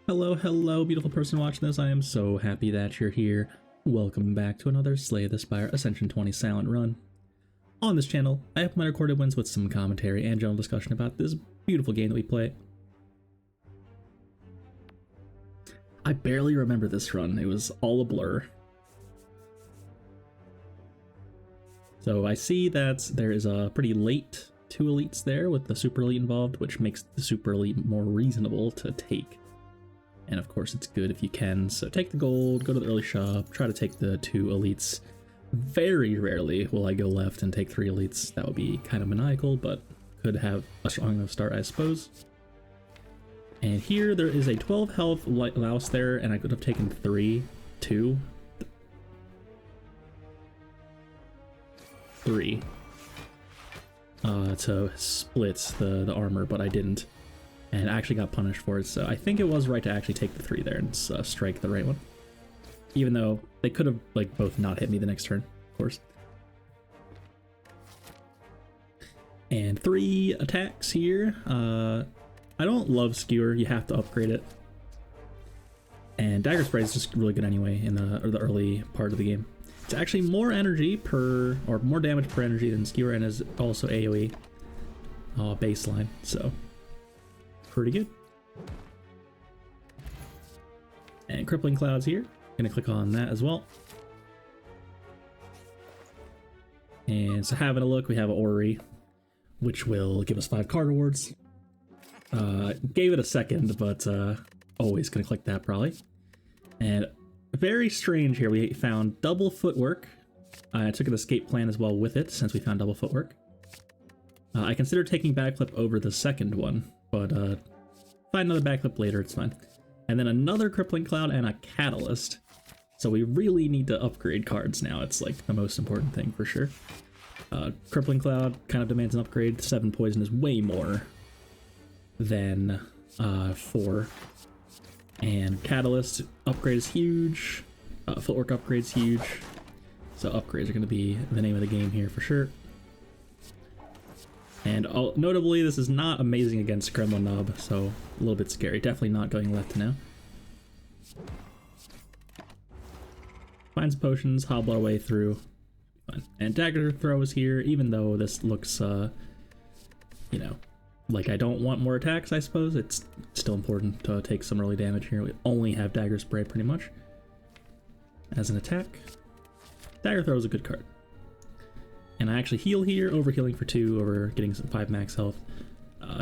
Hello, hello, beautiful person watching this. I am so happy that you're here. Welcome back to another Slay the Spire Ascension 20 Silent Run. On this channel, I have my recorded wins with some commentary and general discussion about this beautiful game that we play. I barely remember this run. It was all a blur. So I see that there is a pretty late 2 elites there with the super elite involved, which makes the super elite more reasonable to take. And of course it's good if you can, so take the gold, go to the early shop, try to take the 2 elites. Very rarely will I go left and take 3 elites. That would be kind of maniacal, but could have a strong enough start, I suppose. And here there is a 12 health louse there, and I could have taken 3, 2, 3 to split the armor, but I didn't. And actually got punished for it, so I think it was right to actually take the 3 there and strike the right one. Even though they could have like both not hit me the next turn, of course. And 3 attacks here. I don't love Skewer, you have to upgrade it. And Dagger Spray is just really good anyway in the early part of the game. It's actually more energy per, or more damage per energy than Skewer, and is also AoE baseline, so pretty good. And Crippling Clouds here. Gonna click on that as well. And so having a look, we have an Orrery, which will give us 5 card rewards. Gave it a second, but always gonna click that probably. And very strange here, we found double footwork. I took an escape plan as well with it, since we found double footwork. I considered taking backflip over the second one, but find another backflip later, it's fine. And then another Crippling Cloud and a Catalyst. So we really need to upgrade cards now. It's like the most important thing for sure. Crippling Cloud kind of demands an upgrade. 7 poison is way more than 4. And Catalyst upgrade is huge. Footwork upgrade is huge. So upgrades are going to be the name of the game here for sure. And notably, this is not amazing against Gremlin Knob, so a little bit scary. Definitely not going left now. Find some potions, hobble our way through. Fine. And Dagger Throw is here, even though this looks, you know, like I don't want more attacks, I suppose. It's still important to take some early damage here. We only have Dagger Spray, pretty much, as an attack. Dagger Throw is a good card. And I actually heal here, overhealing for 2 over getting some 5 max health.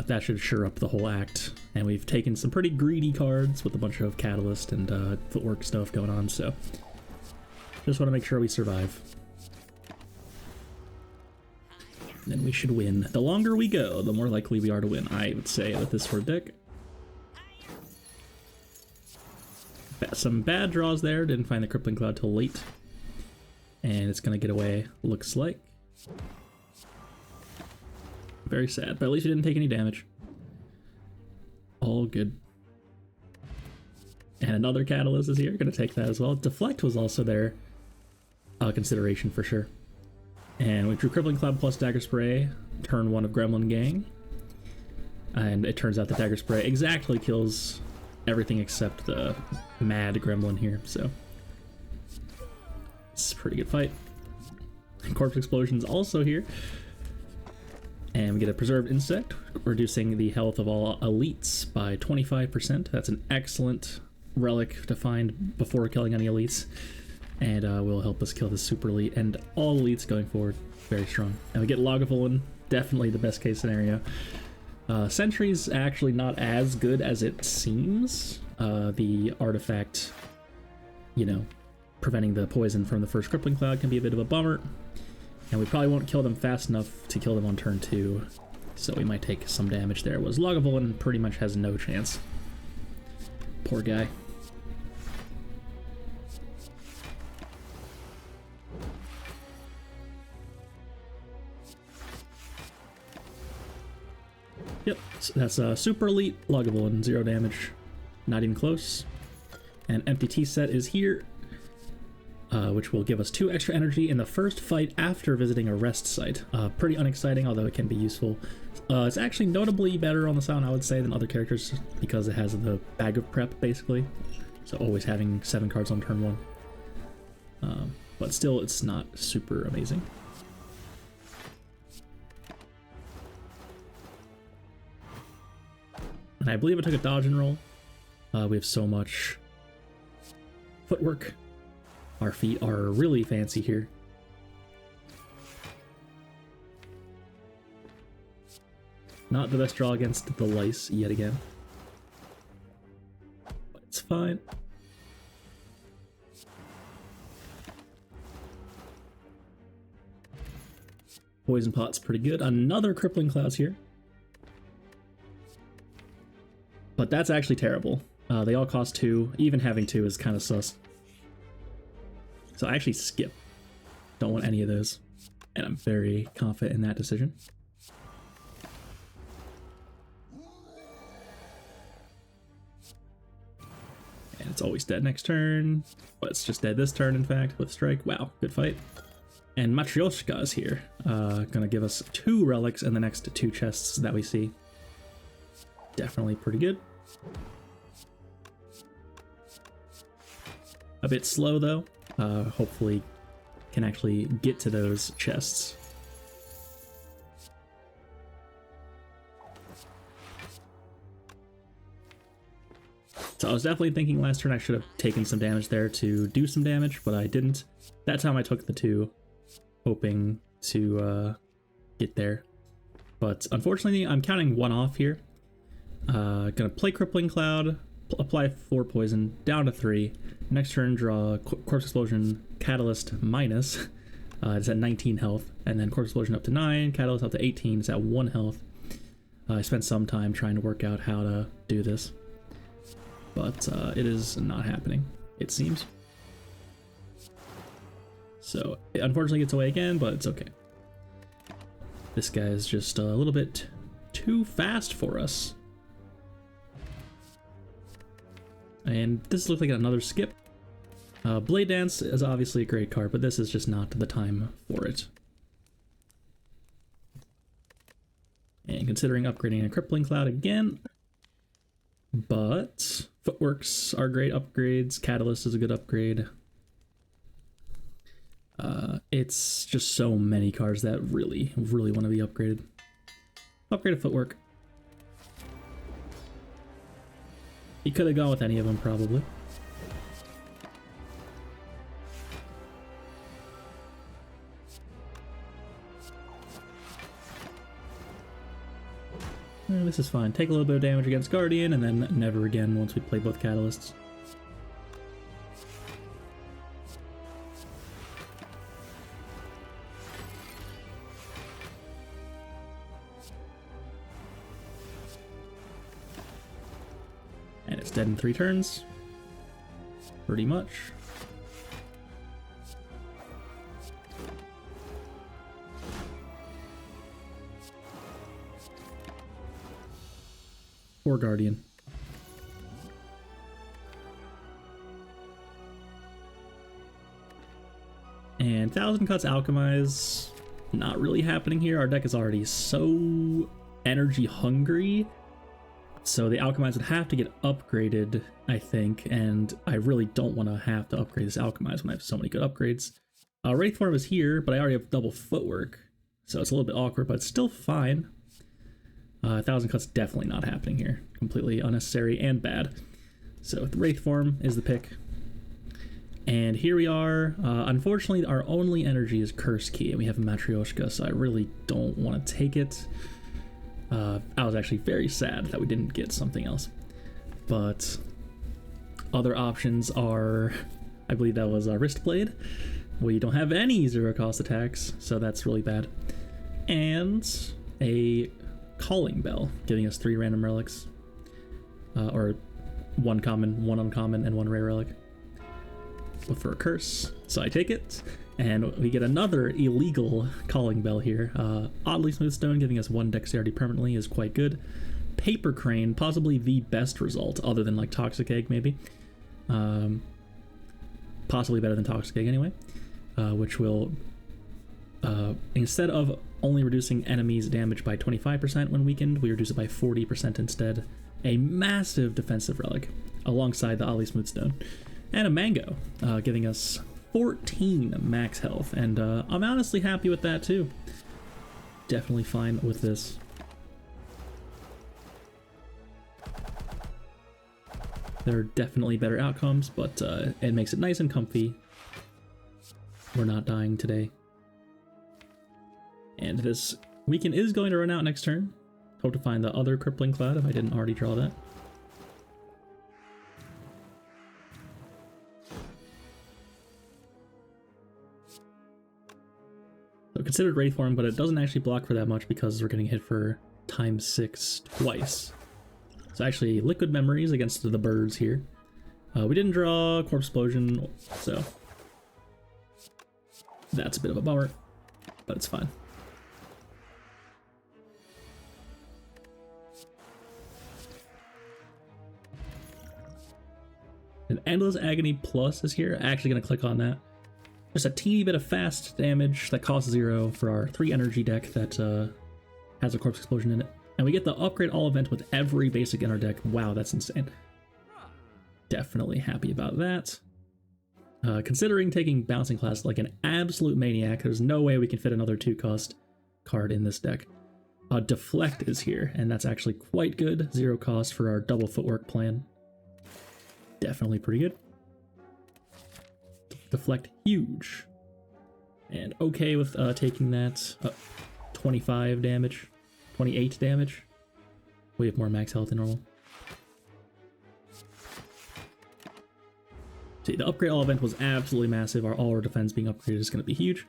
That should sure up the whole act. And we've taken some pretty greedy cards with a bunch of Catalyst and footwork stuff going on, so just want to make sure we survive. Then we should win. The longer we go, the more likely we are to win, I would say, with this sword deck. Some bad draws there, didn't find the Crippling Cloud till late. And it's gonna get away, looks like. Very sad, but at least we didn't take any damage. All good. And another Catalyst is here, gonna take that as well. Deflect was also there, consideration for sure. And we drew Crippling Cloud plus Dagger Spray, turn 1 of Gremlin Gang. And it turns out the Dagger Spray exactly kills everything except the mad Gremlin here, so it's a pretty good fight. Corpse Explosion's also here. And we get a Preserved Insect, reducing the health of all elites by 25%. That's an excellent relic to find before killing any elites. And will help us kill the super elite and all elites going forward. Very strong. And we get Lagavulin, definitely the best case scenario. Sentry's actually not as good as it seems. The artifact, you know, preventing the poison from the first Crippling Cloud can be a bit of a bummer. And we probably won't kill them fast enough to kill them on turn 2. So we might take some damage there. Was Lagavulin pretty much has no chance. Poor guy. Yep, so that's super elite Lagavulin, 0 damage. Not even close. And Empty Tea Set is here. Which will give us 2 extra energy in the first fight after visiting a rest site. Pretty unexciting, although it can be useful. It's actually notably better on the sound, I would say, than other characters because it has the bag of prep, basically. So always having 7 cards on turn 1. But still, it's not super amazing. And I believe I took a dodge and roll. We have so much footwork. Our feet are really fancy here. Not the best draw against the lice yet again. But it's fine. Poison Pot's pretty good. Another Crippling Clouds here. But that's actually terrible. They all cost 2. Even having 2 is kind of sus. So I actually skip. Don't want any of those. And I'm very confident in that decision. And it's always dead next turn. But it's just dead this turn, in fact, with Strike. Wow, good fight. And Matryoshka is here. Gonna give us 2 relics in the next 2 chests that we see. Definitely pretty good. A bit slow, though. Hopefully can actually get to those chests. So I was definitely thinking last turn I should have taken some damage there to do some damage, but I didn't. That time I took the 2, hoping to get there. But unfortunately, I'm counting 1 off here. Gonna play Crippling Cloud, apply 4 poison, down to 3. Next turn, draw Corpse Explosion, Catalyst minus. It's at 19 health, and then Corpse Explosion up to 9, Catalyst up to 18. It's at 1 health. I spent some time trying to work out how to do this, but it is not happening, it seems. So it unfortunately gets away again, but it's okay. This guy is just a little bit too fast for us. And this looks like another skip. Blade Dance is obviously a great card, but this is just not the time for it. And considering upgrading a Crippling Cloud again. But Footworks are great upgrades. Catalyst is a good upgrade. It's just so many cards that really want to be upgraded. Upgrade a Footwork. He could have gone with any of them, probably. This is fine. Take a little bit of damage against Guardian, and then never again once we play both Catalysts. And it's dead in 3 turns. Pretty much. Or Guardian. And 1000 Cuts Alchemize, not really happening here. Our deck is already so energy hungry. So the Alchemize would have to get upgraded, I think, and I really don't want to have to upgrade this Alchemize when I have so many good upgrades. Wraith Form is here, but I already have double Footwork, so it's a little bit awkward, but it's still fine. 1000 Cuts definitely not happening here. Completely unnecessary and bad. So the Wraith Form is the pick. And here we are. Unfortunately, our only energy is Curse Key, and we have a Matryoshka, so I really don't want to take it. I was actually very sad that we didn't get something else. But other options are, I believe that was a Wrist Blade. We don't have any 0-cost attacks, so that's really bad. And a Calling Bell, giving us 3 random relics. Or 1 common, 1 uncommon, and 1 rare relic. But for a curse, so I take it. And we get another illegal Calling Bell here. Oddly Smooth Stone, giving us 1 dexterity permanently, is quite good. Paper Crane, possibly the best result, other than like Toxic Egg, maybe. Possibly better than Toxic Egg, anyway. Which will Instead of only reducing enemies' damage by 25% when weakened, we reduce it by 40% instead. A massive defensive relic, alongside the Ali Smoothstone. And a mango, giving us 14 max health, and I'm honestly happy with that too. Definitely fine with this. There are definitely better outcomes, but it makes it nice and comfy. We're not dying today. And this weekend is going to run out next turn. Hope to find the other Crippling Cloud if I didn't already draw that. So considered Wraith Form, but it doesn't actually block for that much because we're getting hit for ×6 twice. So actually, Liquid Memories against the birds here. We didn't draw Corpse Explosion, so that's a bit of a bummer, but it's fine. An Endless Agony Plus is here. Actually going to click on that. Just a teeny bit of fast damage that costs 0 for our 3 energy deck that has a Corpse Explosion in it. And we get the Upgrade All event with every basic in our deck. Wow, that's insane. Definitely happy about that. Considering taking Bouncing Class like an absolute maniac, there's no way we can fit another 2-cost card in this deck. Deflect is here, and that's actually quite good. 0 cost for our double footwork plan. Definitely pretty good. Deflect, huge. And okay with taking that 25 damage, 28 damage. We have more max health than normal. See, the Upgrade All event was absolutely massive. All our defense being upgraded is going to be huge.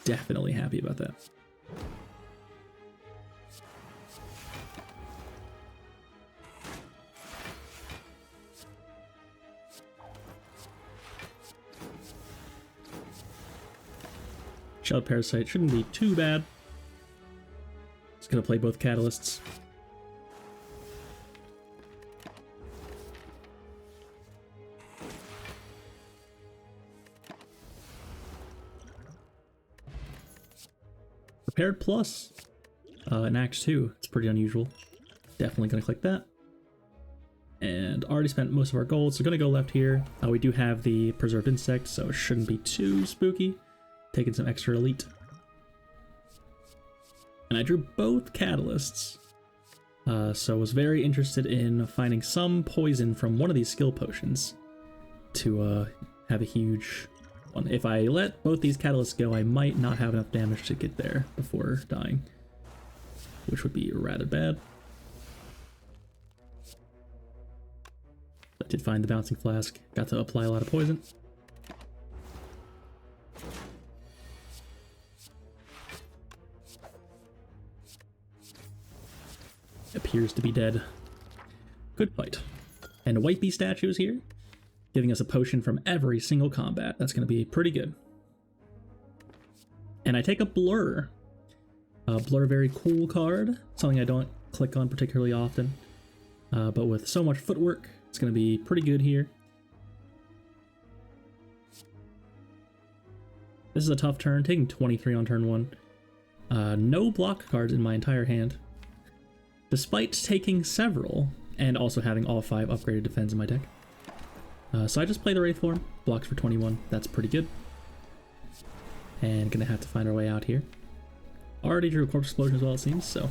Definitely happy about that. Shell Parasite shouldn't be too bad. Just gonna play both catalysts. Prepared Plus in Act 2. It's pretty unusual. Definitely gonna click that. And already spent most of our gold, so gonna go left here. We do have the Preserved Insect, so it shouldn't be too spooky. Taking some extra elite. And I drew both catalysts, so I was very interested in finding some poison from one of these skill potions to have a huge one. If I let both these catalysts go, I might not have enough damage to get there before dying, which would be rather bad. I did find the Bouncing Flask, got to apply a lot of poison. Appears to be dead. Good fight. And White Bee statue is here, giving us a potion from every single combat. That's going to be pretty good. And I take a Blur. Blur, very cool card. Something I don't click on particularly often. But with so much footwork, it's going to be pretty good here. This is a tough turn, taking 23 on turn 1. No block cards in my entire hand, despite taking several, and also having all 5 upgraded defense in my deck. So I just play the Wraith Form, blocks for 21, that's pretty good. And gonna have to find our way out here. Already drew a Corpse Explosion as well, it seems, so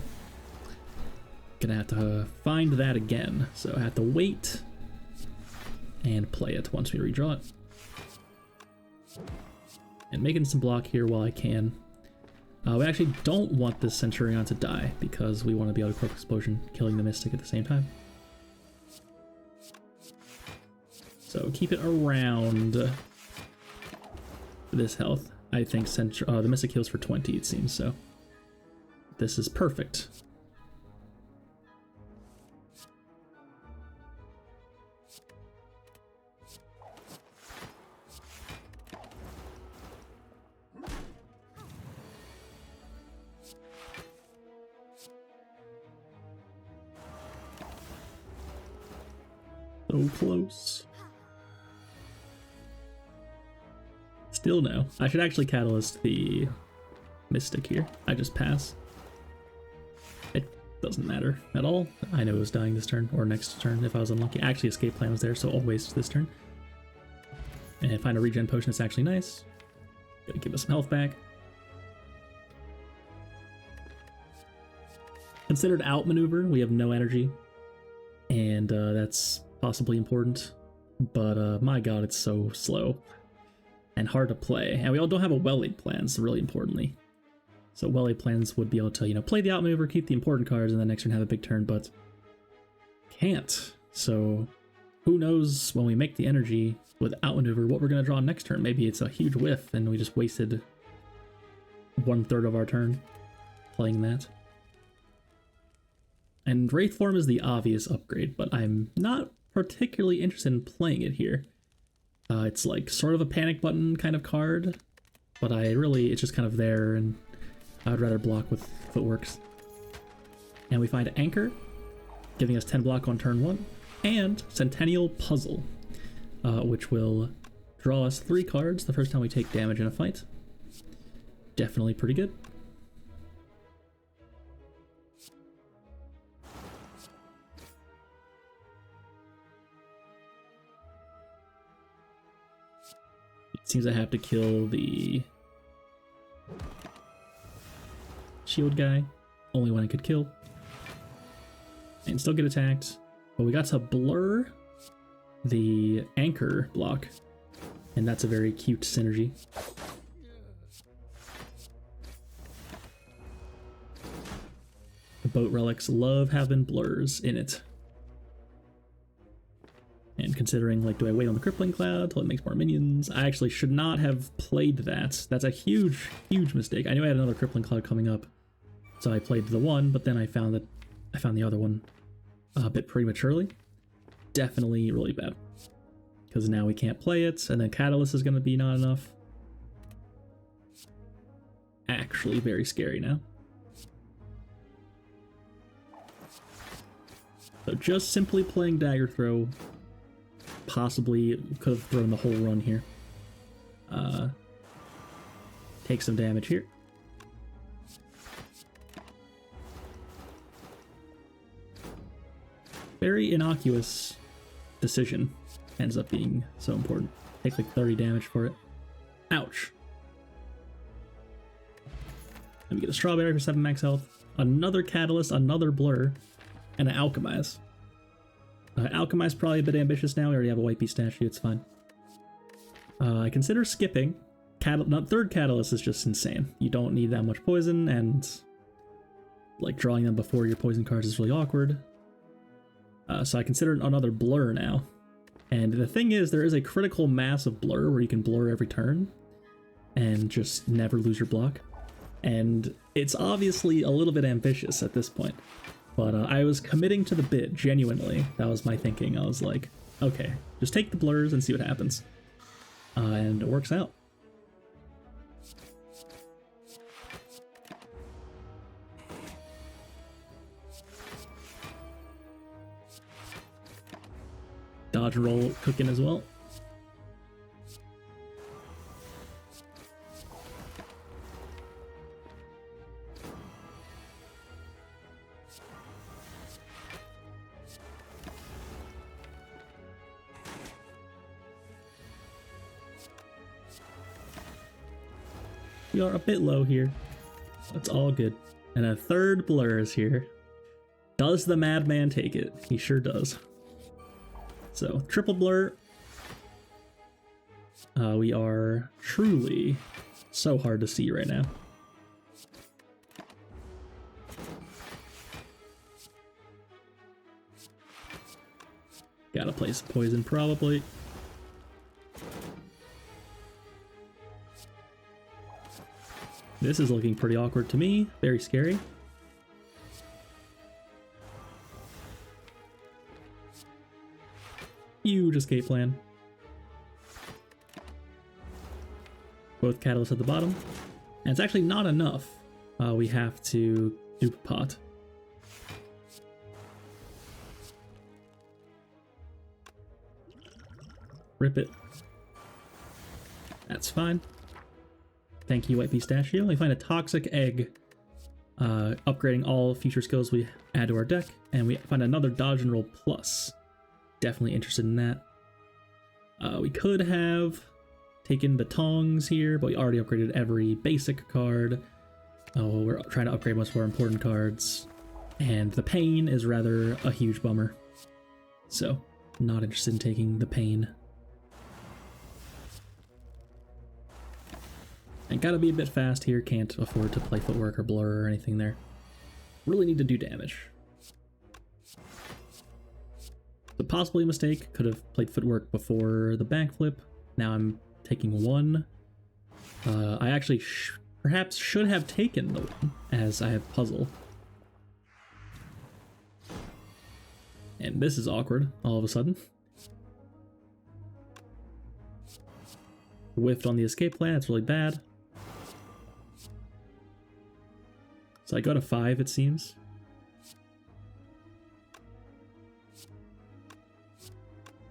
gonna have to find that again. So I have to wait and play it once we redraw it. And making some block here while I can. We actually don't want this Centurion to die because we want to be able to Corpse Explosion, killing the Mystic at the same time. So keep it around this health. I think the Mystic heals for 20, it seems, so this is perfect. So close. Still no. I should actually catalyst the Mystic here. I just pass. It doesn't matter at all. I know it was dying this turn, or next turn if I was unlucky. Actually, escape plan was there, so always this turn. And find a regen potion that's actually nice. Gonna give us some health back. Considered outmaneuver, we have no energy. And that's possibly important. But my god, it's so slow. And hard to play. And we all don't have a well-laid plans, really importantly. So well-laid plans would be able to, play the outmaneuver, keep the important cards, and then next turn have a big turn, but can't. So who knows when we make the energy with outmaneuver what we're going to draw next turn. Maybe it's a huge whiff and we just wasted 1/3 of our turn playing that. And Wraith Form is the obvious upgrade, but I'm not particularly interested in playing it here. It's like sort of a panic button kind of card, but it's just kind of there, and I would rather block with footworks. And we find Anchor, giving us 10 block on turn 1, and Centennial Puzzle, which will draw us 3 cards the first time we take damage in a fight. Definitely pretty good. It seems I have to kill the shield guy, only one I could kill, and still get attacked. But we got to blur the anchor block, and that's a very cute synergy. The boat relics love having blurs in it. And considering, do I wait on the crippling cloud till it makes more minions? I actually should not have played that. That's a huge, huge mistake. I knew I had another crippling cloud coming up, so I played the one, but then I found the other one a bit prematurely. Definitely really bad. Because now we can't play it, and then Catalyst is going to be not enough. Actually very scary now. So just simply playing Dagger Throw possibly could have thrown the whole run here. Take some damage here. Very innocuous decision ends up being so important. Take 30 damage for it. Ouch. Let me get a Strawberry for 7 max health. Another Catalyst, another Blur, and an Alchemize. Alchemize probably a bit ambitious now. We already have a White Beast statue, it's fine. I consider skipping. Third Catalyst is just insane. You don't need that much poison, and drawing them before your poison cards is really awkward. So I consider another Blur now. And the thing is, there is a critical mass of Blur where you can blur every turn and just never lose your block. And it's obviously a little bit ambitious at this point. But I was committing to the bit, genuinely. That was my thinking. I was like, okay, just take the blurs and see what happens. And it works out. Dodge and roll cooking as well. We are a bit low here. That's all good. And a third blur is here. Does the madman take it? He sure does. So, triple blur. We are truly so hard to see right now. Gotta place poison probably. This is looking pretty awkward to me. Very scary. Huge escape plan. Both catalysts at the bottom. And it's actually not enough. We have to dupe pot. Rip it. That's fine. Thank you, White Pistachio. We find a toxic egg, upgrading all future skills we add to our deck, and we find another dodge and roll plus. Definitely interested in that. We could have taken the tongs here, but we already upgraded every basic card. We're trying to upgrade most of our important cards, and the pain is rather a huge bummer. So, not interested in taking the pain. And gotta be a bit fast here, can't afford to play footwork or blur or anything there. Really need to do damage. So possibly a mistake, could have played footwork before the backflip. Now I'm taking one. I actually perhaps should have taken the one, as I have puzzle. And this is awkward, all of a sudden. Whiffed on the escape plan, it's really bad. So I go to 5, it seems.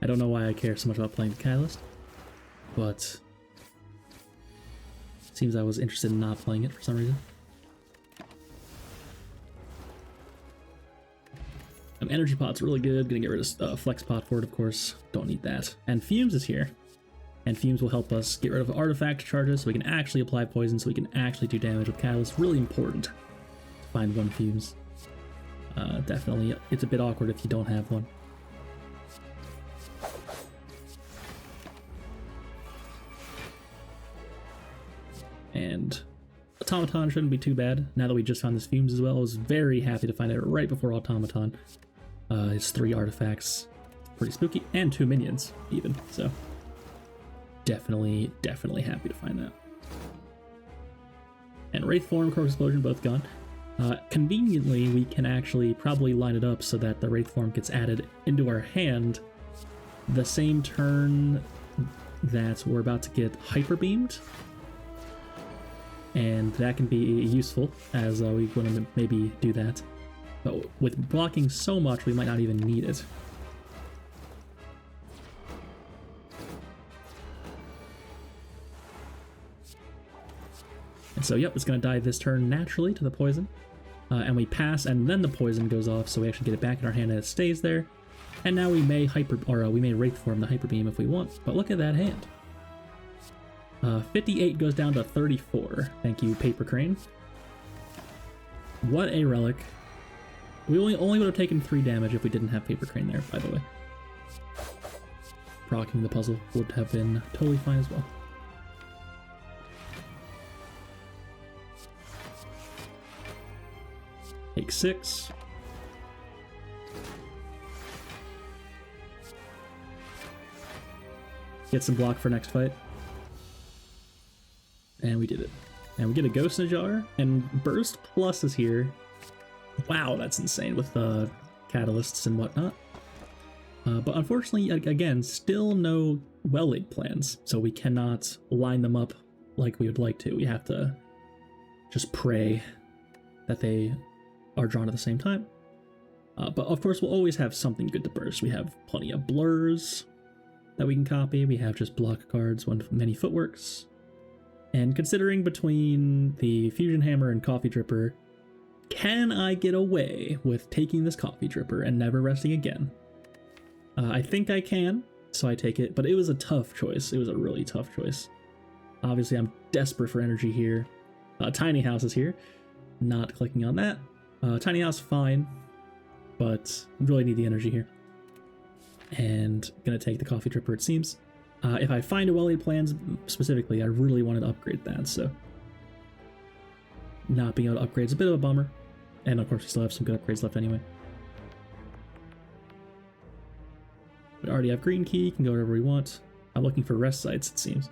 I don't know why I care so much about playing the Catalyst, but it seems I was interested in not playing it for some reason. Energy Pot's really good, gonna get rid of Flex Pot for it, of course, don't need that. And Fumes is here, and Fumes will help us get rid of artifact charges so we can actually apply poison, so we can actually do damage with Catalyst. Really important to find one Fumes. Definitely, it's a bit awkward if you don't have one. And Automaton shouldn't be too bad. Now that we just found this Fumes as well, I was very happy to find it right before Automaton. It's 3 artifacts, pretty spooky, and 2 minions even, so definitely happy to find that. And Wraith Form, Corpse Explosion, both gone. Conveniently, we can actually probably line it up so that the Wraith Form gets added into our hand the same turn that we're about to get Hyper Beamed. And that can be useful, as we want to maybe do that. But with blocking so much, we might not even need it. And so, yep, it's going to die this turn naturally to the poison. And we pass, and then the poison goes off, so we actually get it back in our hand and it stays there. And now we may we may Wraith Form the Hyper Beam if we want. But look at that hand. 58 goes down to 34. Thank you, Paper Crane. What a relic. We only would have taken 3 damage if we didn't have Paper Crane there, by the way. Proccing the puzzle would have been totally fine as well. Take 6. Get some block for next fight. And we did it. And we get a Ghost in a Jar, and Burst Plus is here. Wow, that's insane with the catalysts and whatnot. But unfortunately, again, still no well-laid plans, so we cannot line them up like we would like to. We have to just pray that they are drawn at the same time. But of course, we'll always have something good to burst. We have plenty of blurs that we can copy. We have just block cards, many footworks. And considering between the Fusion Hammer and Coffee Dripper, can I get away with taking this Coffee Dripper and never resting again? I think I can, so I take it, but it was a tough choice. It was a really tough choice. Obviously, I'm desperate for energy here. Tiny House is here. Not clicking on that. Tiny House, fine, but really need the energy here. And gonna take the Coffee Dripper, it seems. If I find a well-laid plans, specifically, I really wanted to upgrade that, so not being able to upgrade is a bit of a bummer. And of course, we still have some good upgrades left anyway. We already have Green Key, can go wherever we want. I'm looking for rest sites, it seems.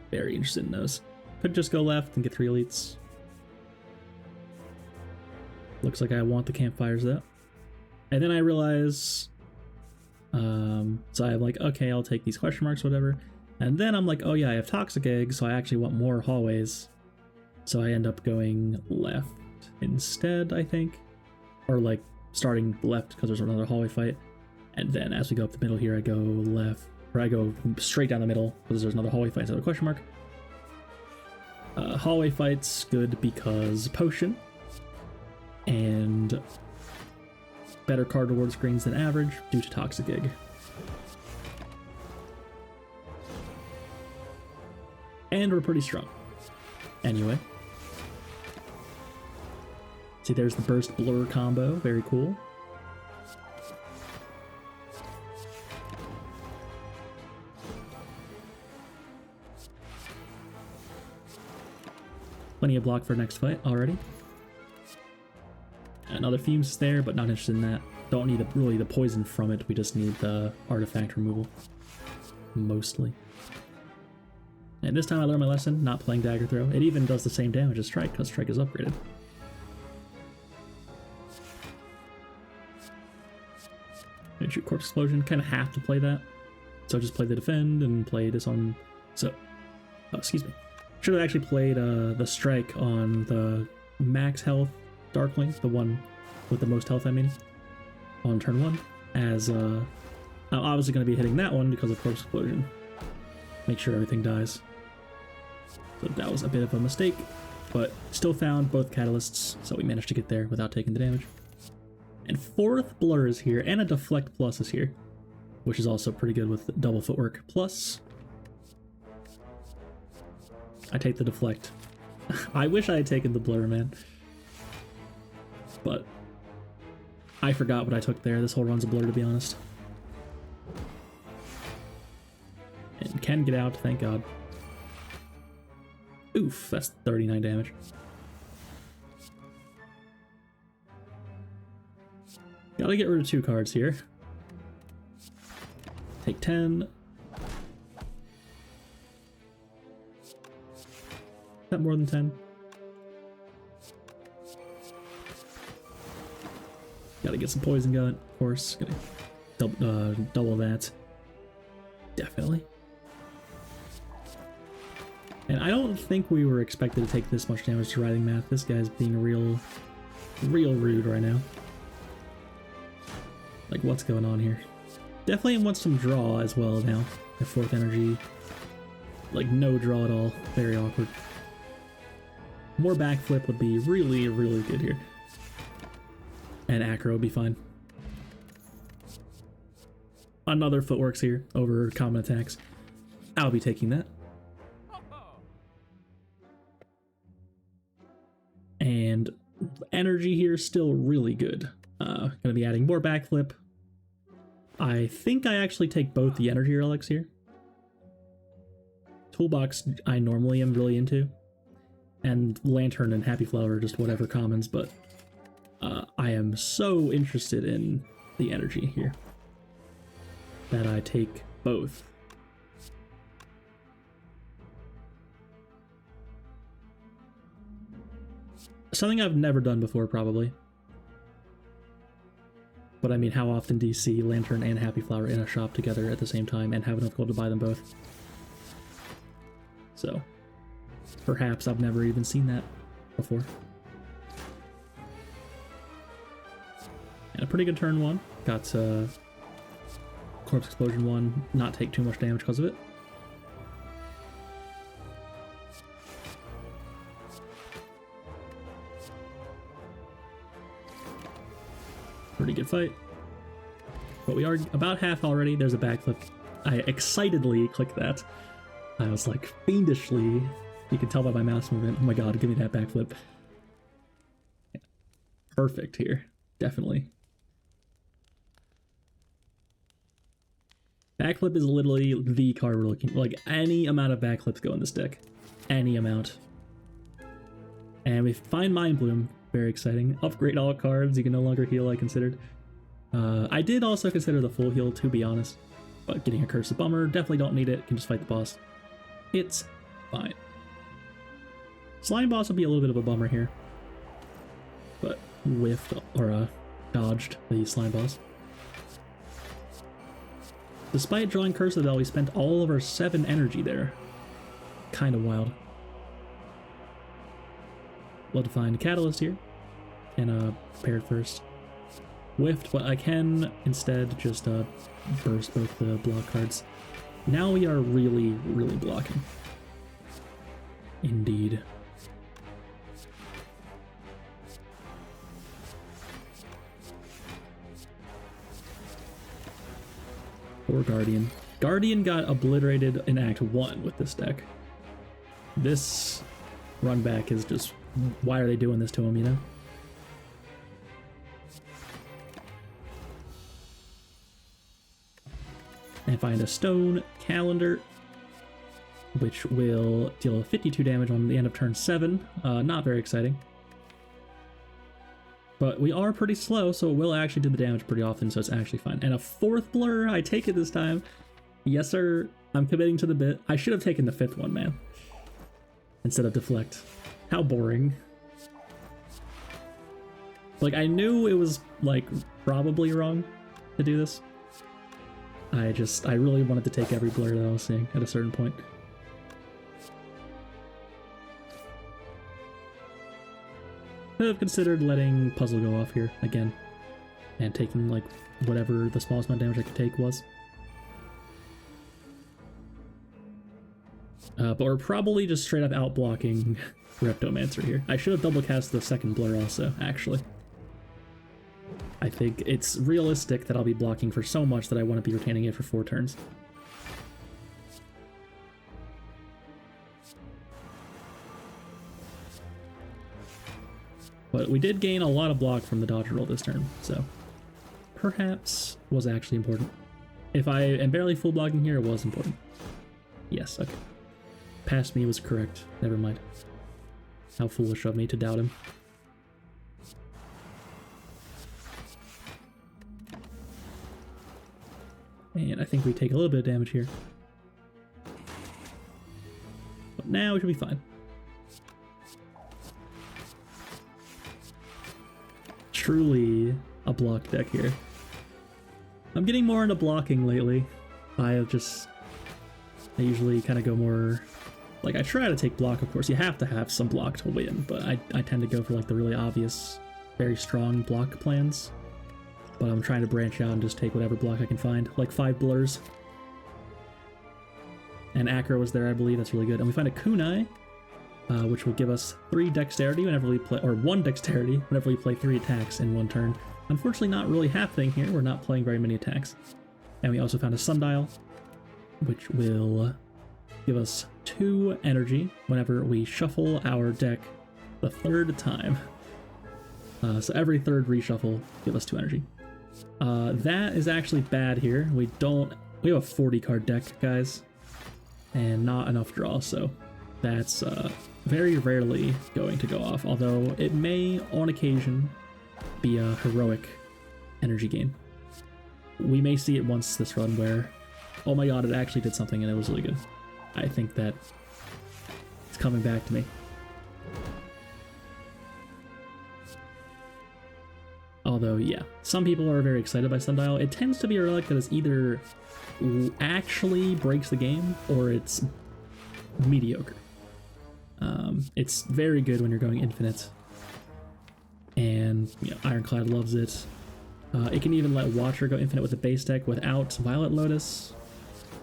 Very interested in those. Could just go left and get 3 elites. Looks like I want the campfires though. And then I realize... so I'm like, okay, I'll take these question marks, whatever. And then I'm like, oh yeah, I have Toxic Eggs, so I actually want more hallways. So I end up going left instead, I think. Or like starting left because there's another hallway fight. And then as we go up the middle here, I go left, or I go straight down the middle because there's another hallway fight instead of a question mark. Hallway fights, good because potion. And better card reward screens than average due to Toxic Gig. And we're pretty strong. Anyway. See, there's the Burst Blur combo. Very cool. Plenty of block for next fight already. Another Fumes is there, but not interested in that. Don't need really the poison from it. We just need the artifact removal. Mostly. And this time I learned my lesson, not playing Dagger Throw. It even does the same damage as Strike, because Strike is upgraded. And shoot Corpse Explosion, kind of have to play that. So just play the Defend and play this on... So, oh, excuse me. Should have actually played the Strike on the max health Darkling, the one with the most health, I mean, on turn 1, as I'm obviously going to be hitting that one because of Corpse Explosion. Make sure everything dies. So that was a bit of a mistake, but still found both catalysts, so we managed to get there without taking the damage. And 4th Blur is here, and a Deflect Plus is here, which is also pretty good with double footwork. Plus, I take the Deflect. I wish I had taken the Blur, man. But I forgot what I took there. This whole run's a blur, to be honest. And can get out, thank God. Oof, that's 39 damage. Gotta get rid of 2 cards here. Take 10. Is that more than 10? Gotta get some poison gun, of course. Gonna double that. Definitely. And I don't think we were expected to take this much damage to Writhing Math. This guy's being real rude right now. Like, what's going on here? Definitely want some draw as well now. The 4th energy. Like, no draw at all. Very awkward. More backflip would be really, really good here. And Acro would be fine. Another Footworks here over common attacks. I'll be taking that. And energy here is still really good. Gonna be adding more backflip. I think I actually take both the energy relics here. Toolbox I normally am really into. And Lantern and Happy Flower are just whatever commons, but I am so interested in the energy here that I take both. Something I've never done before, probably. But I mean, how often do you see Lantern and Happy Flower in a shop together at the same time and have enough gold to buy them both? So, perhaps I've never even seen that before. And a pretty good turn 1. Got Corpse Explosion 1, not take too much damage because of it. Pretty good fight. But we are about half already. There's a backflip. I excitedly clicked that. I was like fiendishly. You can tell by my mouse movement. Oh my god, give me that backflip. Yeah. Perfect here. Definitely. Backflip is literally the card we're looking for. Like, any amount of backflips go in this deck. Any amount. And we find Mind Bloom. Very exciting. Upgrade all cards. You can no longer heal, I considered. I did also consider the full heal, to be honest. But getting a curse is a bummer. Definitely don't need it. Can just fight the boss. It's fine. Slime boss would be a little bit of a bummer here. But whiffed, or dodged the slime boss. Despite drawing Curse of the Bell, we spent all of our 7 energy there. Kind of wild. We'll find Catalyst here. And prepared first. Whiffed, but I can instead just burst both the block cards. Now we are really, really blocking. Indeed. Poor Guardian. Guardian got obliterated in Act 1 with this deck. This run back is just, why are they doing this to him, you know? And find a stone calendar, which will deal 52 damage on the end of turn 7. Not very exciting. But we are pretty slow, so it will actually do the damage pretty often, so it's actually fine. And a 4th blur, I take it this time. Yes, sir, I'm committing to the bit. I should have taken the 5th one, man, instead of deflect. How boring. Like, I knew it was, like, probably wrong to do this. I really wanted to take every blur that I was seeing at a certain point. Could have considered letting Puzzle go off here again and taking, like, whatever the smallest amount of damage I could take was. But we're probably just straight up out-blocking Reptomancer here. I should have double cast the 2nd blur also, actually. I think it's realistic that I'll be blocking for so much that I want to be retaining it for 4 turns. But we did gain a lot of block from the dodge roll this turn, so perhaps was actually important. If I am barely full blocking here, it was important. Yes, okay. Past me was correct. Never mind. How foolish of me to doubt him. And I think we take a little bit of damage here. But now we should be fine. Truly a block deck here. I'm getting more into blocking lately. I usually kind of go more... Like, I try to take block, of course. You have to have some block to win, but I tend to go for, like, the really obvious, very strong block plans. But I'm trying to branch out and just take whatever block I can find, like 5 blurs. And Acro was there, I believe. That's really good. And we find a Kunai, which will give us 3 dexterity whenever we play, or 1 dexterity whenever we play 3 attacks in 1 turn. Unfortunately, not really happening here. We're not playing very many attacks. And we also found a Sundial, which will give us 2 energy whenever we shuffle our deck the 3rd time. So every 3rd reshuffle, give us 2 energy. That is actually bad here. We have a 40 card deck, guys, and not enough draw, so that's very rarely going to go off, although it may, on occasion, be a heroic energy gain. We may see it once this run where, oh my god, it actually did something and it was really good. I think that it's coming back to me. Although, yeah, some people are very excited by Sundial. It tends to be a relic that is either actually breaks the game or it's mediocre. It's very good when you're going infinite. And, you know, Ironclad loves it. It can even let Watcher go infinite with a base deck without Violet Lotus,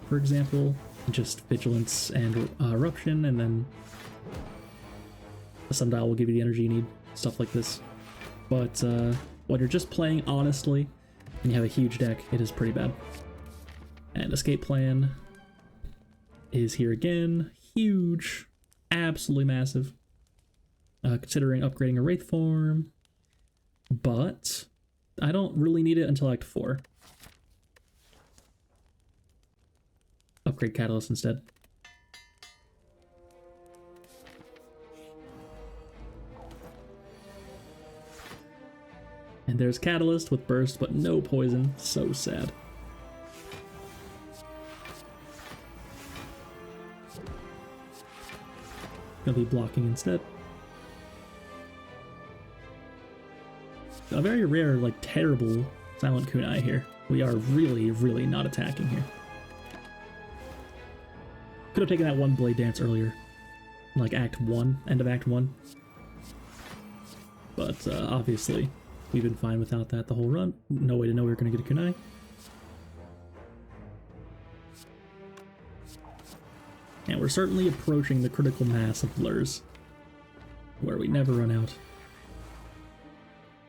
for example. Just Vigilance and Eruption, and then the Sundial will give you the energy you need. Stuff like this. But, when you're just playing honestly, and you have a huge deck, it is pretty bad. And Escape Plan is here again. Huge. Absolutely massive. Considering upgrading a Wraith form. But I don't really need it until Act 4. Upgrade Catalyst instead. And there's Catalyst with Burst, but no poison. So sad. Gonna be blocking instead. A very rare, like, terrible Silent Kunai here. We are really, really not attacking here. Could have taken that 1 Blade Dance earlier. Like Act 1, end of Act 1. But, obviously, we've been fine without that the whole run. No way to know we were going to get a Kunai. And we're certainly approaching the critical mass of blurs, where we never run out.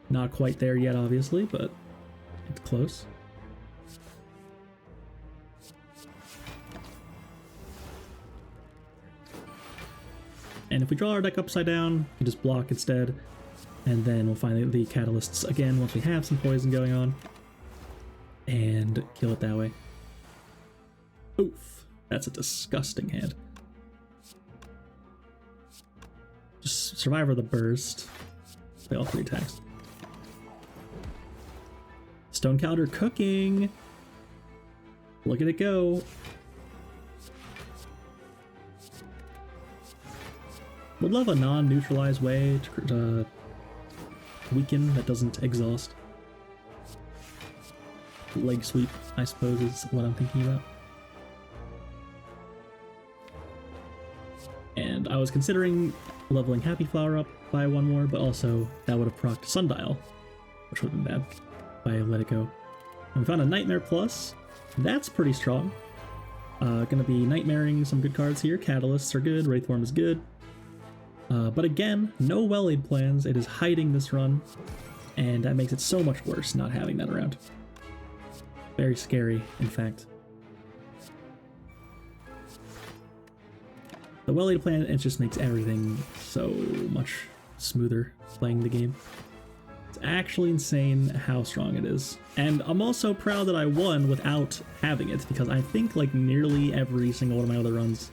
Not quite there yet, obviously, but it's close. And if we draw our deck upside down, we just block instead, and then we'll find the catalysts again once we have some poison going on, and kill it that way. Oof, that's a disgusting hand. Just Survivor the Burst. Play all 3 attacks. Stone Counter cooking! Look at it go! Would love a non-neutralized way to weaken that doesn't exhaust. Leg sweep, I suppose, is what I'm thinking about. And I was considering leveling Happy Flower up by 1 more, but also that would have procced Sundial, which would have been bad if I let it go. And we found a Nightmare Plus. That's pretty strong. Gonna be nightmaring some good cards here. Catalysts are good, Wraithworm is good. But again, no well-laid plans. It is hiding this run, and that makes it so much worse not having that around. Very scary, in fact. The well-laid plan, it just makes everything so much smoother playing the game. It's actually insane how strong it is. And I'm also proud that I won without having it, because I think like nearly every single one of my other runs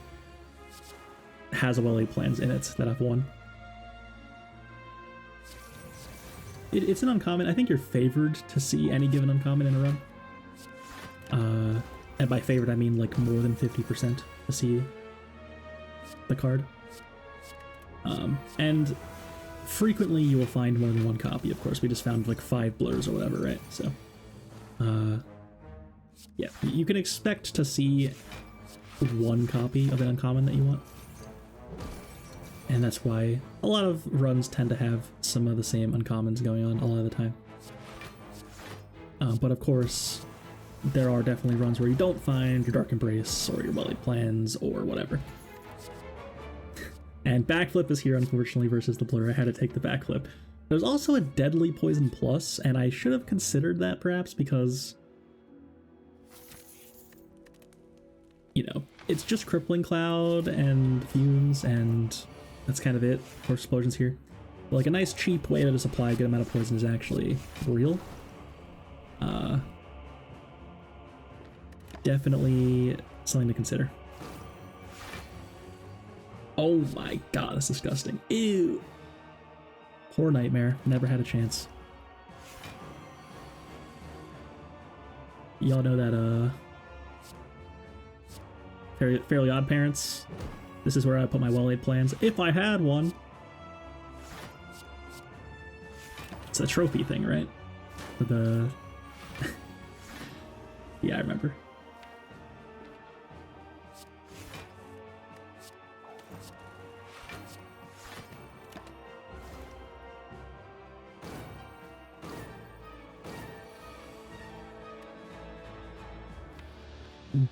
has a well-laid plans in it that I've won. It's an uncommon. I think you're favored to see any given uncommon in a run. And by favored, I mean like more than 50% to see the card. And frequently you will find more than 1 copy, of course. We just found like 5 blurs or whatever, right? So, yeah, you can expect to see 1 copy of an uncommon that you want. And that's why a lot of runs tend to have some of the same uncommons going on a lot of the time. But of course, there are definitely runs where you don't find your Dark Embrace or your well-laid plans or whatever. And Backflip is here, unfortunately, versus the Blur. I had to take the Backflip. There's also a Deadly Poison Plus, and I should have considered that perhaps because, you know, it's just Crippling Cloud and Fumes, and that's kind of it. Force Explosions here. But like a nice cheap way to just apply a good amount of poison is actually real. Definitely something to consider. Oh my god, that's disgusting. Ew. Poor Nightmare. Never had a chance. Y'all know that, Fairly Odd Parents. This is where I put my well-laid plans, if I had one. It's a trophy thing, right? For the... yeah, I remember.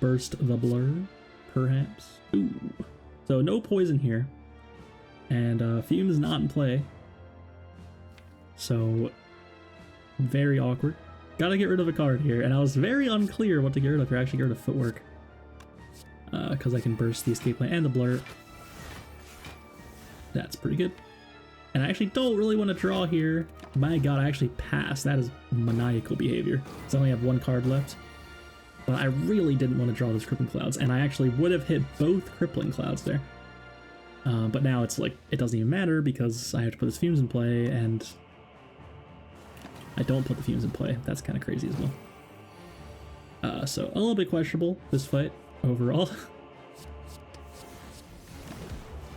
Burst the Blur, perhaps. Ooh. So no poison here, and Fume is not in play. So very awkward. Gotta get rid of a card here, and I was very unclear what to get rid of here. Actually, get rid of Footwork, because I can burst the Escape Plan and the Blur. That's pretty good. And I actually don't really want to draw here. My god, I actually passed. That is maniacal behavior. So I only have 1 card left. But I really didn't want to draw those Crippling Clouds, and I actually would have hit both Crippling Clouds there. But now it's like, it doesn't even matter because I have to put this Fumes in play, and I don't put the Fumes in play. That's kind of crazy as well. So a little bit questionable, this fight, overall.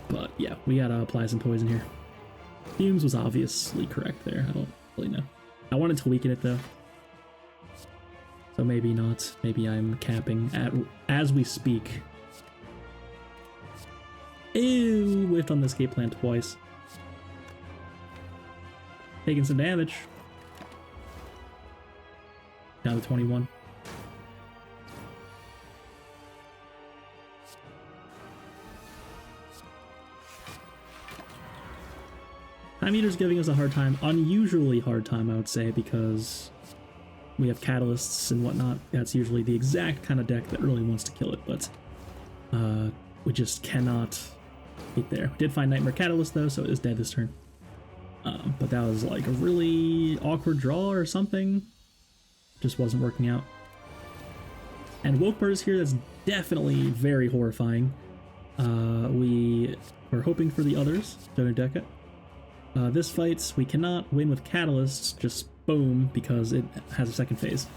But yeah, we gotta apply some poison here. Fumes was obviously correct there. I don't really know. I wanted to weaken it though. So maybe not. Maybe I'm capping as we speak. Ew, whiffed on the Escape Plan twice. Taking some damage. Down to 21. Time Eater's giving us a hard time, unusually hard time, I would say, because we have catalysts and whatnot. That's usually the exact kind of deck that really wants to kill it, but we just cannot get there. We did find Nightmare Catalyst though, so it is dead this turn. But that was like a really awkward draw or something. Just wasn't working out. And Woke Bird is here. That's definitely very horrifying. We were hoping for the others, Donodeka. This fight, we cannot win with Catalyst, just boom, because it has a second phase.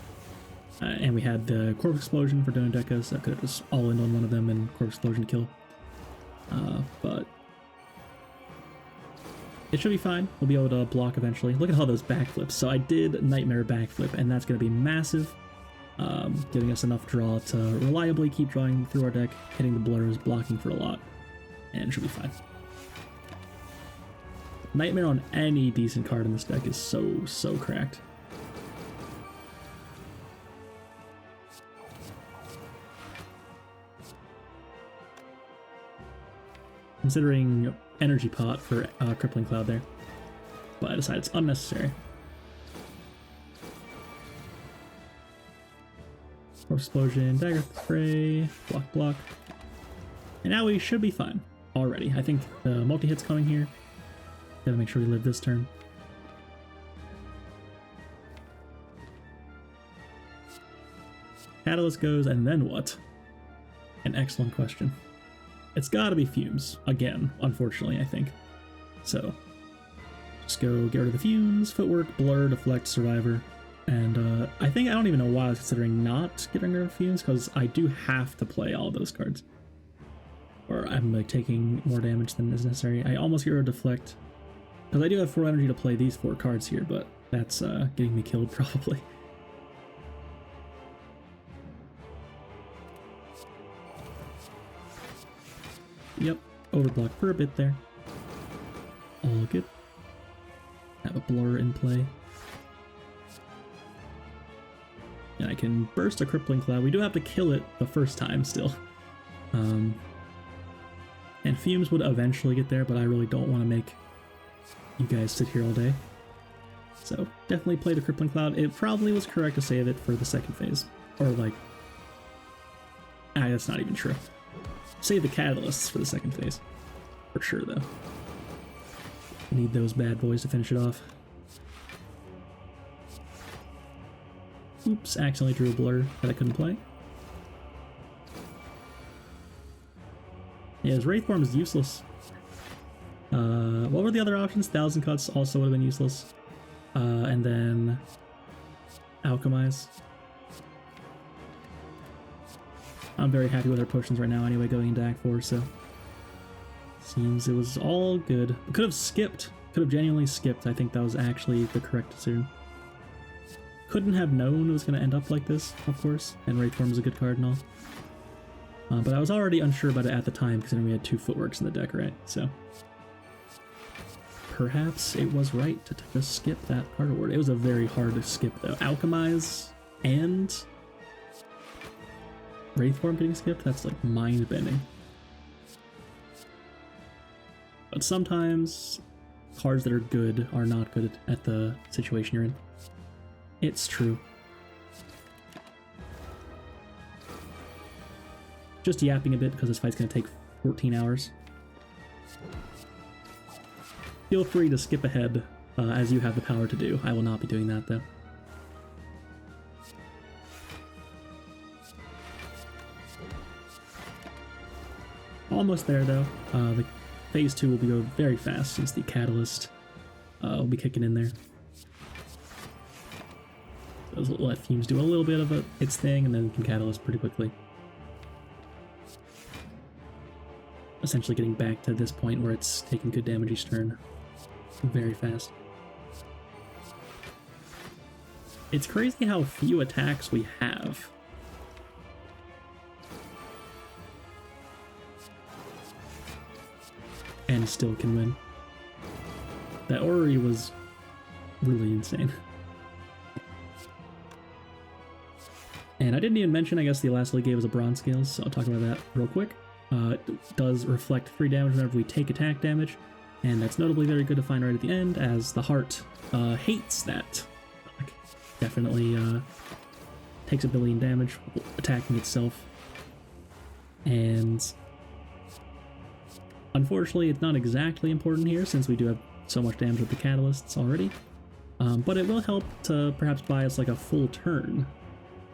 And we had the Corpse Explosion for Donodeka, so I could have just all-in on one of them and Corpse Explosion kill. But it should be fine. We'll be able to block eventually. Look at all those backflips. So I did Nightmare backflip, and that's going to be massive, giving us enough draw to reliably keep drawing through our deck, hitting the blurs, blocking for a lot, and it should be fine. Nightmare on any decent card in this deck is so cracked. Considering Energy Pot for Crippling Cloud there, but I decided it's unnecessary. Corpse Explosion, Dagger Spray, block. And now we should be fine already. I think the multi-hit's coming here. Gotta make sure we live this turn. Catalyst goes, and then what? An excellent question. It's gotta be Fumes, again, unfortunately, I think. So, just go get rid of the Fumes, Footwork, Blur, Deflect, Survivor, and I think I don't even know why I was considering not getting rid of Fumes, because I do have to play all those cards. Or I'm like taking more damage than is necessary. I almost get rid of Deflect, because I do have 4 energy to play these 4 cards here, but that's getting me killed probably. Yep, overblock for a bit there. All good. Have a Blur in play. And I can burst a Crippling Cloud. We do have to kill it the first time still. And Fumes would eventually get there, but I really don't want to make you guys sit here all day. So definitely play the Crippling Cloud. It probably was correct to save it for the second phase. Or like... that's not even true. Save the Catalysts for the second phase. For sure, though. Need those bad boys to finish it off. Oops, accidentally drew a Blur that I couldn't play. Yeah, his Wraith Form is useless. What were the other options? 1,000 Cuts also would have been useless. And then... Alchemize. I'm very happy with our potions right now anyway, going into Act 4, so... Seems it was all good. We could have skipped. Could have genuinely skipped. I think that was actually the correct decision. Couldn't have known it was going to end up like this, of course, and Wraith Form is a good card and all. But I was already unsure about it at the time, considering we had 2 Footworks in the deck, right? So... Perhaps it was right to just skip that card award. It was a very hard to skip, though. Alchemize and... Wraith Form getting skipped? That's like mind-bending. But sometimes cards that are good are not good at the situation you're in. It's true. Just yapping a bit because this fight's going to take 14 hours. Feel free to skip ahead as you have the power to do. I will not be doing that though. Almost there though. The phase 2 will be going very fast since the Catalyst will be kicking in there. Those will let Fumes do a little bit of its thing, and then can Catalyst pretty quickly. Essentially getting back to this point where it's taking good damage each turn. Very fast. It's crazy how few attacks we have. And still can win. That Orrery was really insane. And I didn't even mention, I guess the last league gave us a bronze scales, so I'll talk about that real quick. It does reflect 3 damage whenever we take attack damage. And that's notably very good to find right at the end, as the heart hates that. Like, definitely takes 1 billion damage attacking itself. And unfortunately, it's not exactly important here since we do have so much damage with the catalysts already. But it will help to perhaps buy us like a full turn,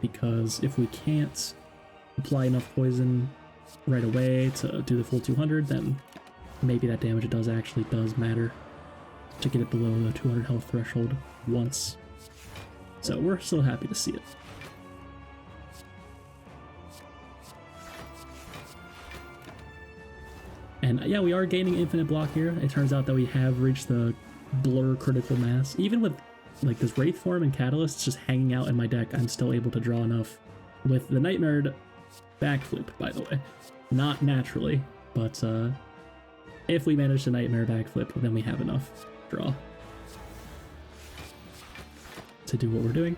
because if we can't apply enough poison right away to do the full 200, then maybe that damage it does actually does matter to get it below the 200 health threshold once. So we're still happy to see it. And yeah, we are gaining infinite block here. It turns out that we have reached the blur critical mass. Even with like this Wraith form and Catalysts just hanging out in my deck, I'm still able to draw enough with the Nightmare backflip, by the way. Not naturally, but if we manage to Nightmare backflip, then we have enough draw to do what we're doing.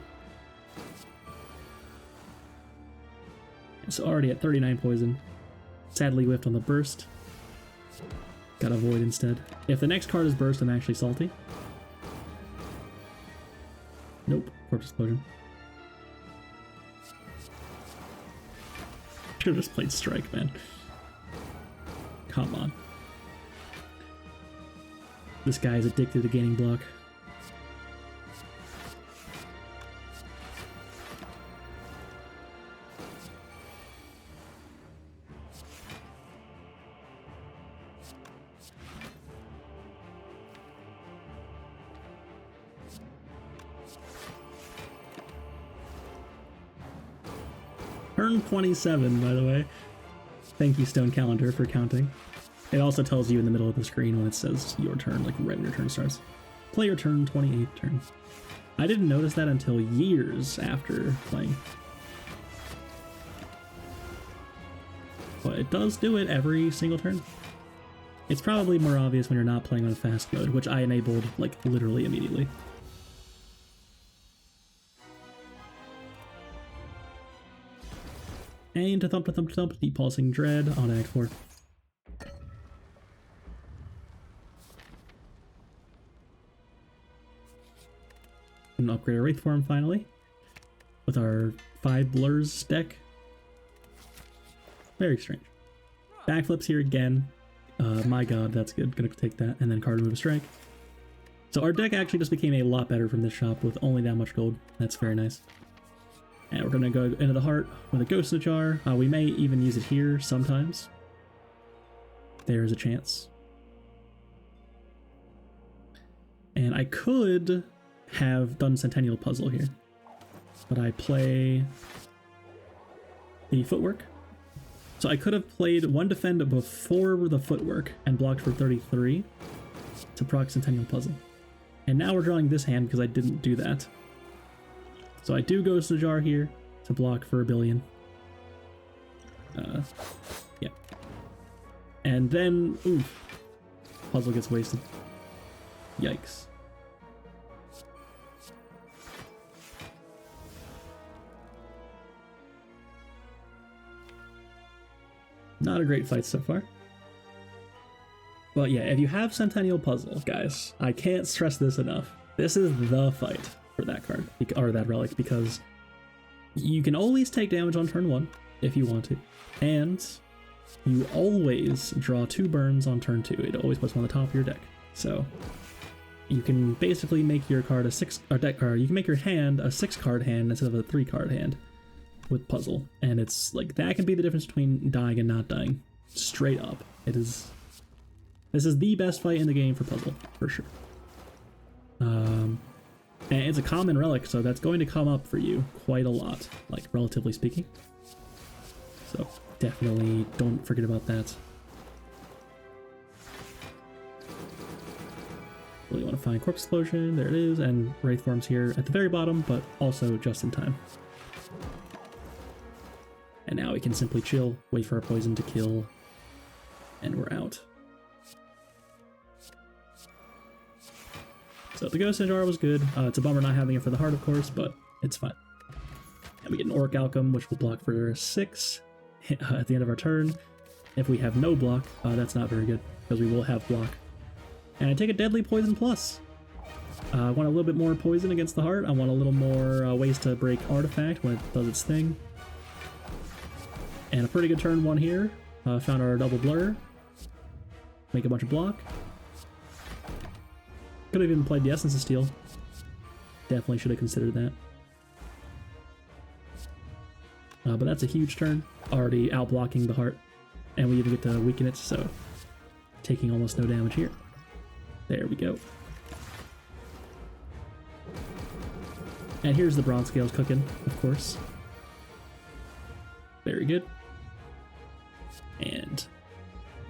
So already at 39 poison. Sadly whiffed on the burst. Got a void instead. If the next card is burst, I'm actually salty. Nope, corpse explosion. Should've just played strike, man. Come on. This guy is addicted to gaining block. Turn 27, by the way. Thank you, Stone Calendar, for counting. It also tells you in the middle of the screen when it says your turn, like right when your turn starts. Play your turn, 28th turn. I didn't notice that until years after playing. But it does do it every single turn. It's probably more obvious when you're not playing on fast mode, which I enabled, like, literally immediately. And to thump, deep pulsing dread on Act 4. And upgrade our Wraith form finally with our 5 blurs deck. Very strange. Backflips here again. My god, that's good. Gonna take that and then card remove a strike. So our deck actually just became a lot better from this shop with only that much gold. That's very nice. And we're gonna go into the heart with a Ghost in the Jar. We may even use it here sometimes. There's a chance. And I could have done Centennial Puzzle here, but I play the Footwork. So I could have played 1 defend before the Footwork and blocked for 33 to proc Centennial Puzzle. And now we're drawing this hand because I didn't do that. So I do Ghost in the Jar here to block for 1 billion. Yeah. And then, oof, puzzle gets wasted. Yikes. Not a great fight so far. But yeah, if you have Centennial Puzzle, guys, I can't stress this enough. This is the fight for that card, or that relic, because you can always take damage on turn 1 if you want to, and you always draw 2 burns on turn 2. It always puts them on the top of your deck. So you can basically make your card a 6 or deck card. You can make your hand a 6-card hand instead of a 3-card hand with puzzle, and it's like that can be the difference between dying and not dying. Straight up, it is. This is the best fight in the game for puzzle for sure. And it's a common relic, so that's going to come up for you quite a lot, like relatively speaking. So definitely don't forget about that. Really want to find Corpse Explosion, there it is, and Wraith Forms here at the very bottom, but also just in time. And now we can simply chill, wait for our poison to kill, and we're out. So the Ghost in the Jar was good. It's a bummer not having it for the heart, of course, but it's fine. And we get an Orc Alchem, which will block for 6 at the end of our turn. If we have no block, that's not very good, because we will have block And I take a Deadly Poison Plus. I want a little bit more poison against the heart. I want a little more ways to break Artifact when it does its thing. And a pretty good turn one here. Found our double blur. Make a bunch of block. Could have even played the Essence of Steel. Definitely should have considered that. But that's a huge turn. Already out-blocking the heart. And we even get to weaken it, so taking almost no damage here. There we go. And here's the bronze scales cooking, of course. Very good. And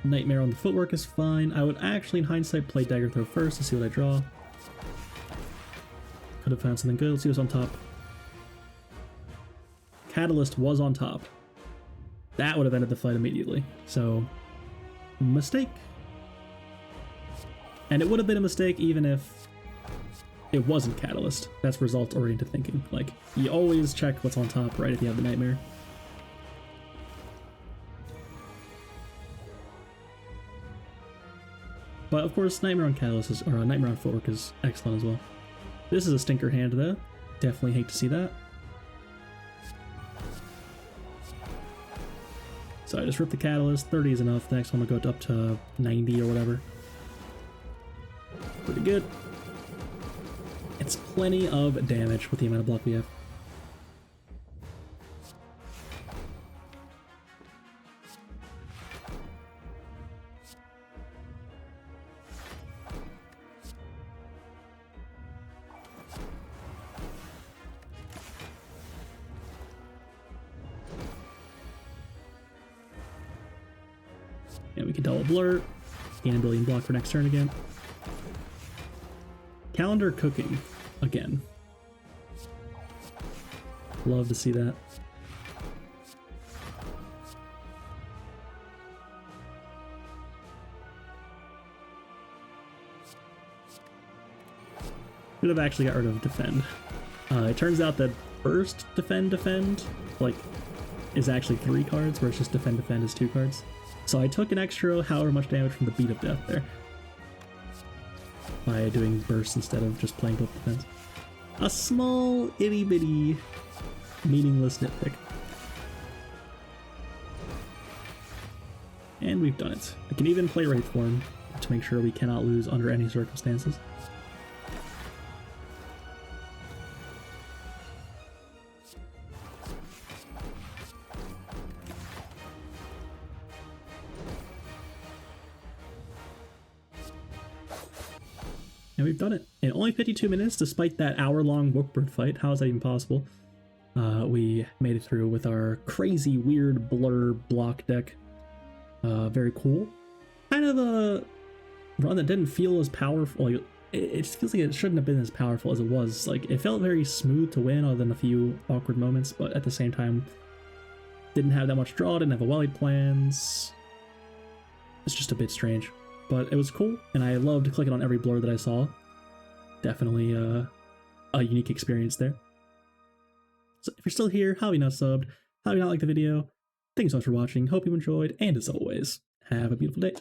Nightmare on the footwork is fine. I would actually, in hindsight, play Dagger Throw first to see what I draw. Could have found something good. Let's see what's on top. Catalyst was on top. That would have ended the fight immediately. So, mistake. And it would have been a mistake even if it wasn't Catalyst. That's result-oriented thinking. Like, you always check what's on top right if you have the Nightmare. But of course, Nightmare on Catalyst is, or Nightmare on Footwork is excellent as well. This is a stinker hand though. Definitely hate to see that. So I just ripped the Catalyst. 30 is enough. The next one will go up to 90 or whatever. Pretty good. It's plenty of damage with the amount of block we have. And we can double blur, gain a billion block for next turn again. Calendar cooking again. Love to see that. Should have actually got rid of defend. It turns out that first defend like is actually 3 cards, where it's just defend is 2 cards. So I took an extra however much damage from the Beat of Death there by doing burst instead of just playing both defense. A small, itty-bitty, meaningless nitpick. And we've done it. I can even play Wraith Form to make sure we cannot lose under any circumstances. And we've done it in only 52 minutes, despite that hour-long Bookbird fight. How is that even possible? We made it through with our crazy, weird blur block deck. Very cool. Kind of a run that didn't feel as powerful. Like, it just feels like it shouldn't have been as powerful as it was. Like, it felt very smooth to win, other than a few awkward moments, but at the same time, didn't have that much draw, didn't have a well-laid plans. It's just a bit strange. But it was cool, and I loved clicking on every blur that I saw. Definitely a unique experience there. So if you're still here, how have you not subbed? How have you not liked the video? Thanks so much for watching. Hope you enjoyed, and as always, have a beautiful day.